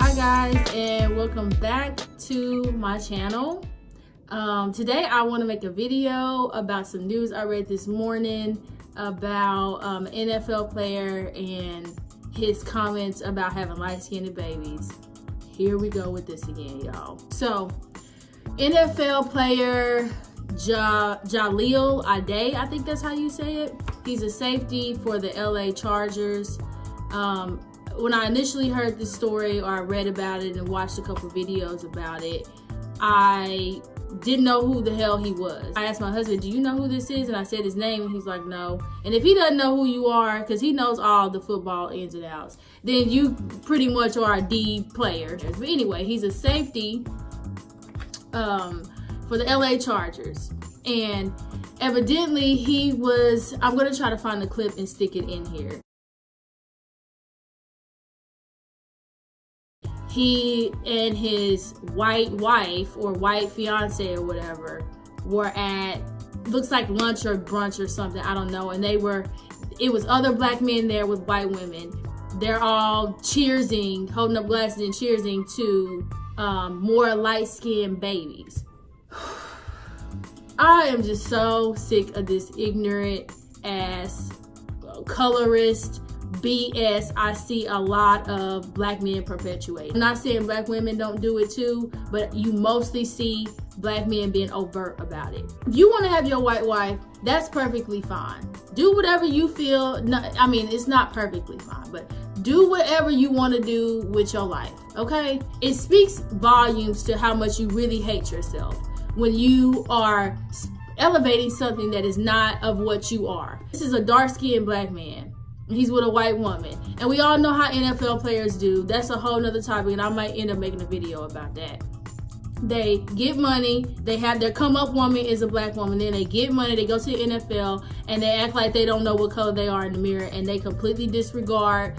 Hi guys, and welcome back to my channel. Today I want to make a video about some news I read this morning about an NFL player and his comments about having light-skinned babies. Here we go with this again, y'all. So, NFL player Jahleel Addae, I think that's how you say it. He's a safety for the LA Chargers. When I initially heard this story, or I read about it and watched a couple videos about it, I didn't know who the hell he was. I asked my husband, do you know who this is? And I said his name, and he's like, no. And if he doesn't know who you are, because he knows all the football ins and outs, then you pretty much are a D player. But anyway, he's a safety for the LA Chargers. And evidently he was, I'm going to try to find the clip and stick it in here. He and his white wife or white fiance or whatever were at, looks like lunch or brunch or something, I don't know. And it was other black men there with white women. They're all cheersing, holding up glasses and cheersing to more light-skinned babies. I am just so sick of this ignorant ass colorist BS I see a lot of black men perpetuate. I'm not saying black women don't do it too, but you mostly see black men being overt about it. If you want to have your white wife, that's perfectly fine. Do whatever you feel. I mean, it's not perfectly fine, but do whatever you want to do with your life, okay? It speaks volumes to how much you really hate yourself when you are elevating something that is not of what you are. This is a dark-skinned black man. He's with a white woman. And we all know how NFL players do. That's a whole nother topic, and I might end up making a video about that. They get money, they have their come up woman is a black woman, then they get money, they go to the NFL, and they act like they don't know what color they are in the mirror, and they completely disregard,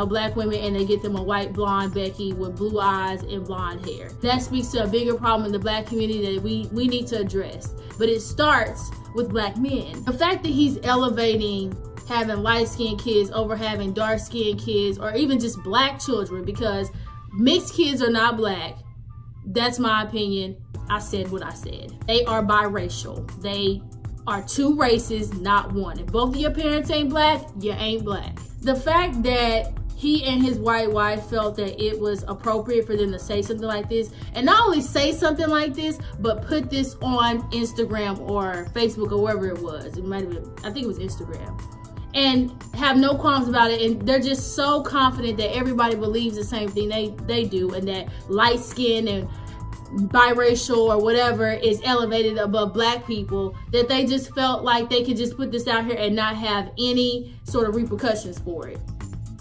black women, and they get them a white blonde Becky with blue eyes and blonde hair. That speaks to a bigger problem in the black community that we need to address. But it starts with black men. The fact that he's elevating having light-skinned kids over having dark-skinned kids, or even just black children, because mixed kids are not black. That's my opinion. I said what I said. They are biracial. They are two races, not one. If both of your parents ain't black, you ain't black. The fact that he and his white wife felt that it was appropriate for them to say something like this, and not only say something like this, but put this on Instagram or Facebook or wherever it was. It might have been, I think it was Instagram. And have no qualms about it, and they're just so confident that everybody believes the same thing they do, and that light skin and biracial or whatever is elevated above black people, that they just felt like they could just put this out here and not have any sort of repercussions for it.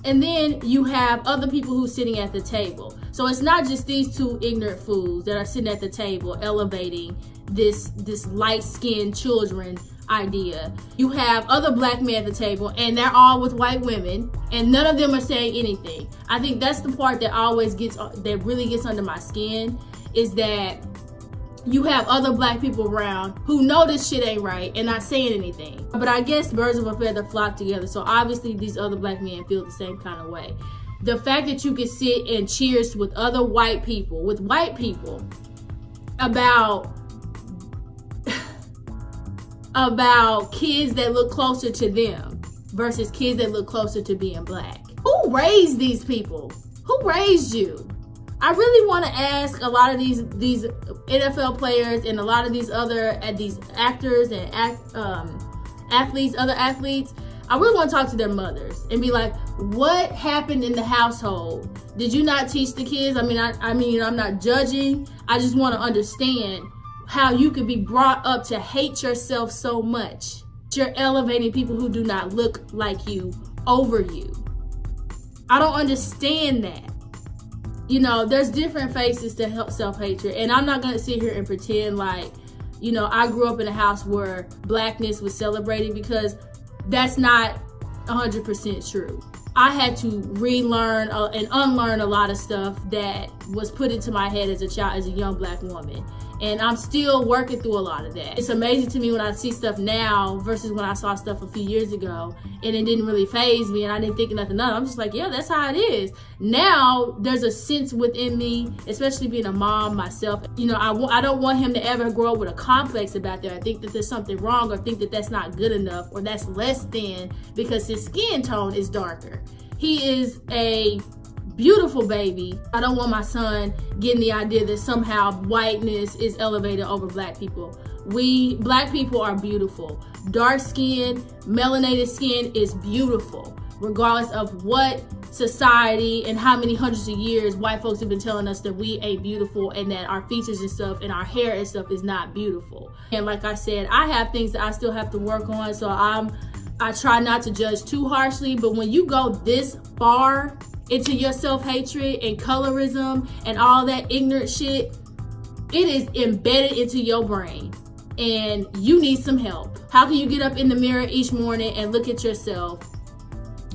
And then you have other people who's sitting at the table. So it's not just these two ignorant fools that are sitting at the table elevating this light-skinned children idea. You have other black men at the table, and they're all with white women, and none of them are saying anything. I think that's the part that really gets under my skin, is that you have other black people around who know this shit ain't right and not saying anything. But I guess birds of a feather flock together, so obviously these other black men feel the same kind of way. The fact that you can sit and cheers with other white people, about kids that look closer to them versus kids that look closer to being black. Who raised these people? Who raised you? I really want to ask a lot of these NFL players and a lot of these actors and other athletes. I really want to talk to their mothers and be like, what happened in the household? Did you not teach the kids? I mean, I'm not judging. I just want to understand how you could be brought up to hate yourself so much. You're elevating people who do not look like you over you. I don't understand that. There's different faces to help self-hatred, and I'm not going to sit here and pretend like, I grew up in a house where blackness was celebrated, because that's not 100% true. I had to relearn and unlearn a lot of stuff that was put into my head as a child, as a young black woman. And I'm still working through a lot of that. It's amazing to me when I see stuff now versus when I saw stuff a few years ago, and it didn't really faze me and I didn't think nothing of it. I'm just like, yeah, that's how it is. Now there's a sense within me, especially being a mom myself, you know, I don't want him to ever grow up with a complex about that. I think that there's something wrong, or think that that's not good enough, or that's less than because his skin tone is darker. He is a beautiful baby. I don't want my son getting the idea that somehow whiteness is elevated over black people. Black people are beautiful. Dark skin, melanated skin is beautiful, regardless of what society and how many hundreds of years white folks have been telling us that we ain't beautiful and that our features and stuff and our hair and stuff is not beautiful. And like I said, I have things that I still have to work on, so I try not to judge too harshly. But when you go this far into your self-hatred and colorism and all that ignorant shit, it is embedded into your brain and you need some help. How can you get up in the mirror each morning and look at yourself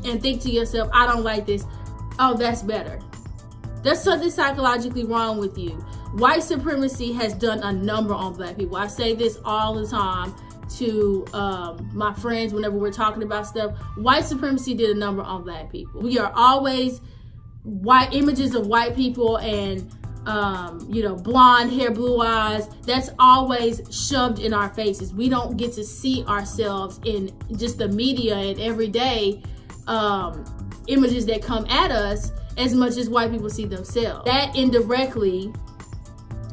and think to yourself, I don't like this, oh, that's better? There's something psychologically wrong with you. White supremacy has done a number on black people. I say this all the time to my friends whenever we're talking about stuff. White supremacy did a number on black people. We are always white images of white people and you know, blonde hair, blue eyes. That's always shoved in our faces. We don't get to see ourselves in just the media and everyday images that come at us as much as white people see themselves. That indirectly,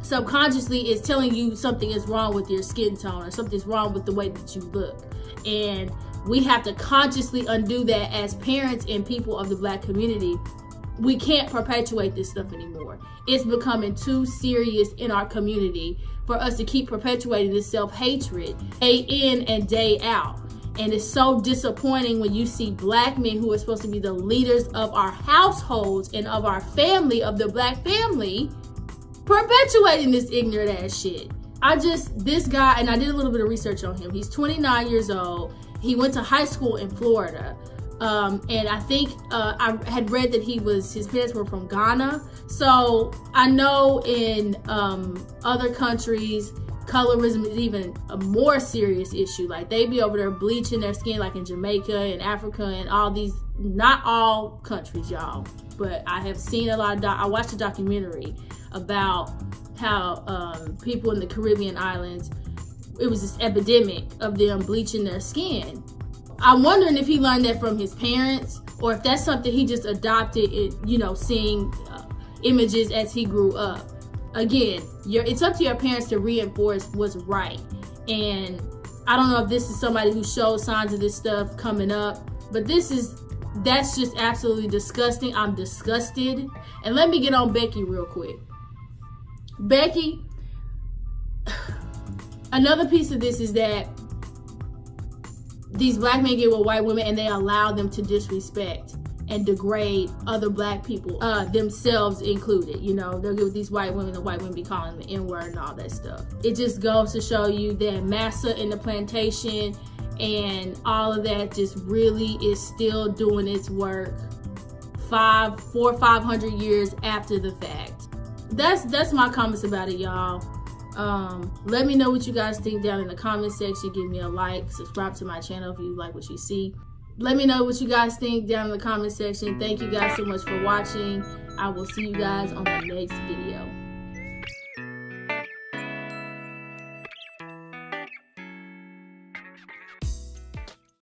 subconsciously, is telling you something is wrong with your skin tone or something's wrong with the way that you look. And we have to consciously undo that as parents and people of the black community. We can't perpetuate this stuff anymore. It's becoming too serious in our community for us to keep perpetuating this self-hatred day in and day out. And it's so disappointing when you see black men who are supposed to be the leaders of our households and of our family, of the black family, perpetuating this ignorant ass shit. This guy, and I did a little bit of research on him. He's 29 years old. He went to high school in Florida. And I think I had read that his parents were from Ghana. So I know in other countries, colorism is even a more serious issue. Like they be over there bleaching their skin, like in Jamaica and Africa and all these, not all countries, y'all, but I have seen a lot of, I watched a documentary about how people in the Caribbean islands, it was this epidemic of them bleaching their skin. I'm wondering if he learned that from his parents or if that's something he just adopted, you know, seeing images as he grew up. Again, it's up to your parents to reinforce what's right. And I don't know if this is somebody who shows signs of this stuff coming up, but that's just absolutely disgusting. I'm disgusted. And let me get on Becky real quick. Becky, another piece of this is that these black men get with white women and they allow them to disrespect and degrade other black people, themselves included. You know, they'll get with these white women, the white women be calling them the N-word and all that stuff. It just goes to show you that massa in the plantation and all of that just really is still doing its work 500 years after the fact. That's my comments about it, y'all. Let me know what you guys think down in the comment section. Give me a like, subscribe to my channel if you like what you see. Let me know what you guys think down in the comment section. Thank you guys so much for watching. I will see you guys on the next video.